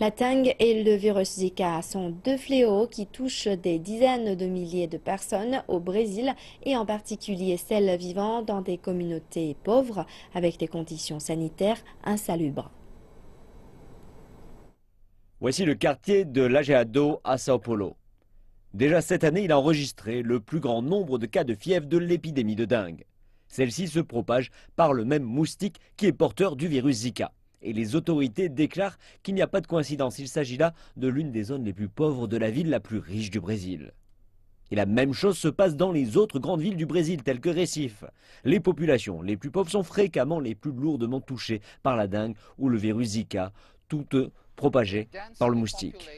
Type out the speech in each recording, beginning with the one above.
La dengue et le virus Zika sont deux fléaux qui touchent des dizaines de milliers de personnes au Brésil et en particulier celles vivant dans des communautés pauvres avec des conditions sanitaires insalubres. Voici le quartier de Lajeado à Sao Paulo. Déjà cette année, il a enregistré le plus grand nombre de cas de fièvre de l'épidémie de dengue. Celle-ci se propage par le même moustique qui est porteur du virus Zika. Et les autorités déclarent qu'il n'y a pas de coïncidence. Il s'agit là de l'une des zones les plus pauvres de la ville la plus riche du Brésil. Et la même chose se passe dans les autres grandes villes du Brésil, telles que Recife. Les populations les plus pauvres sont fréquemment les plus lourdement touchées par la dengue ou le virus Zika, toutes propagées par le moustique.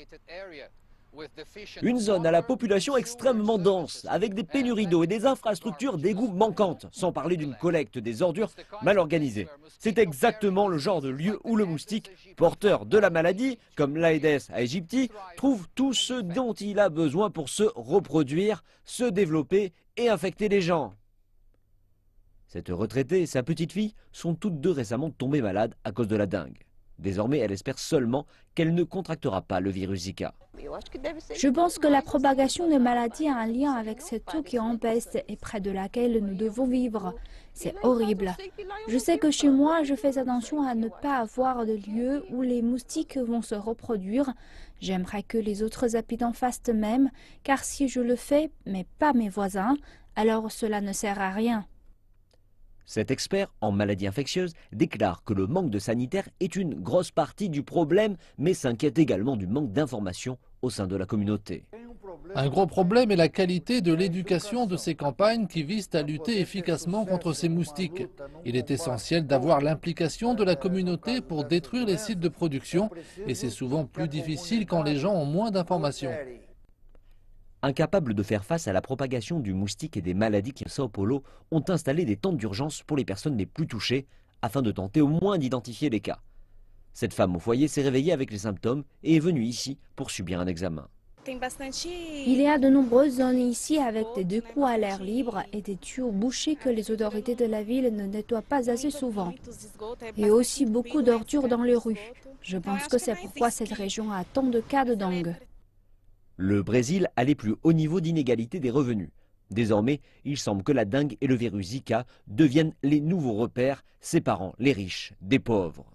Une zone à la population extrêmement dense, avec des pénuries d'eau et des infrastructures d'égout manquantes, sans parler d'une collecte des ordures mal organisée. C'est exactement le genre de lieu où le moustique, porteur de la maladie, comme l'Aedes aegypti, trouve tout ce dont il a besoin pour se reproduire, se développer et infecter les gens. Cette retraitée et sa petite fille sont toutes deux récemment tombées malades à cause de la dengue. Désormais, elle espère seulement qu'elle ne contractera pas le virus Zika. Je pense que la propagation de maladies a un lien avec cette eau qui empeste et près de laquelle nous devons vivre. C'est horrible. Je sais que chez moi, je fais attention à ne pas avoir de lieu où les moustiques vont se reproduire. J'aimerais que les autres habitants fassent de même, car si je le fais, mais pas mes voisins, alors cela ne sert à rien. Cet expert en maladies infectieuses déclare que le manque de sanitaires est une grosse partie du problème, mais s'inquiète également du manque d'informations au sein de la communauté. Un gros problème est la qualité de l'éducation de ces campagnes qui visent à lutter efficacement contre ces moustiques. Il est essentiel d'avoir l'implication de la communauté pour détruire les sites de production et c'est souvent plus difficile quand les gens ont moins d'informations. Incapables de faire face à la propagation du moustique et des maladies qui, à Sao Paulo, ont installé des tentes d'urgence pour les personnes les plus touchées, afin de tenter au moins d'identifier les cas. Cette femme au foyer s'est réveillée avec les symptômes et est venue ici pour subir un examen. Il y a de nombreuses zones ici avec des décous à l'air libre et des tuyaux bouchés que les autorités de la ville ne nettoient pas assez souvent. Et aussi beaucoup d'ordures dans les rues. Je pense que c'est pourquoi cette région a tant de cas de dengue. Le Brésil a les plus hauts niveaux d'inégalité des revenus. Désormais, il semble que la dengue et le virus Zika deviennent les nouveaux repères séparant les riches des pauvres.